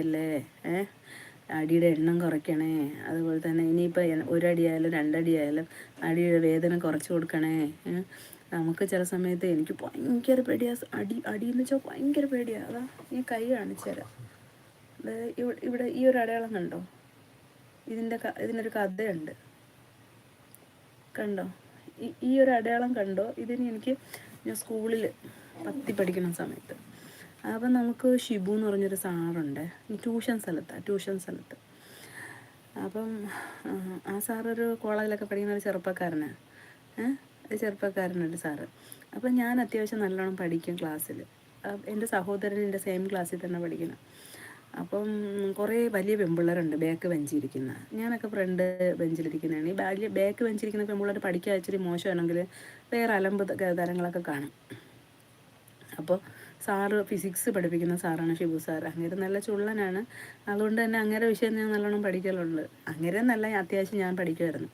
അല്ലേ അടിയുടെ എണ്ണം കുറയ്ക്കണേ. അതുപോലെ തന്നെ ഇനിയിപ്പോൾ ഒരടിയായാലും രണ്ടടിയായാലും അടിയുടെ വേദന കുറച്ച് കൊടുക്കണേ. നമുക്ക് ചില സമയത്ത് എനിക്ക് ഭയങ്കര പേടിയാണ് അടിയെന്ന് വെച്ചാൽ ഭയങ്കര പേടിയാണ്. അതാ ഈ കൈ കാണിച്ചു തരാം. ഇവിടെ ഈ ഒരു അടയാളം കണ്ടോ? ഇതിനൊരു കഥയുണ്ട്. കണ്ടോ? ഈ ഒരു അടയാളം കണ്ടോ? ഇതിന് ഞാൻ സ്കൂളിൽ 10ൽ പഠിക്കുന്ന സമയത്ത് അപ്പം നമുക്ക് ഷിബു എന്ന് പറഞ്ഞൊരു സാറുണ്ട്. ട്യൂഷൻ സ്ഥലത്ത്. അപ്പം ആ സാറൊരു കോളേജിലൊക്കെ പഠിക്കുന്ന ഒരു ചെറുപ്പക്കാരനാണ്. ചെറുപ്പക്കാരനൊരു സാറ്. അപ്പം ഞാൻ അത്യാവശ്യം നല്ലോണം പഠിക്കും ക്ലാസ്സിൽ. എൻ്റെ സഹോദരൻ എൻ്റെ സെയിം ക്ലാസ്സിൽ തന്നെ പഠിക്കണം. അപ്പം കുറേ വലിയ പെൺപിള്ളേരുണ്ട് ബാക്ക് ബെഞ്ചിരിക്കുന്ന. ഞാനൊക്കെ ഫ്രണ്ട് ബെഞ്ചിലിരിക്കുന്നതാണ്. ഈ ബാക്ക് ബെഞ്ചിരിക്കുന്ന പെൺപിള്ളേർ പഠിക്കാൻ ഇച്ചിരി മോശമാണെങ്കിൽ വേറെ അലമ്പ് തരങ്ങളൊക്കെ കാണും. അപ്പോൾ സാറ് ഫിസിക്സ് പഠിപ്പിക്കുന്ന സാറാണ് ഷിബു സാർ. അങ്ങേര് നല്ല ചുള്ളനാണ്. അതുകൊണ്ട് തന്നെ അങ്ങേരെ വിഷയം ഞാൻ നല്ലോണം പഠിക്കലുണ്ട്. അങ്ങേരെ നല്ല അത്യാവശ്യം ഞാൻ പഠിക്കുമായിരുന്നു.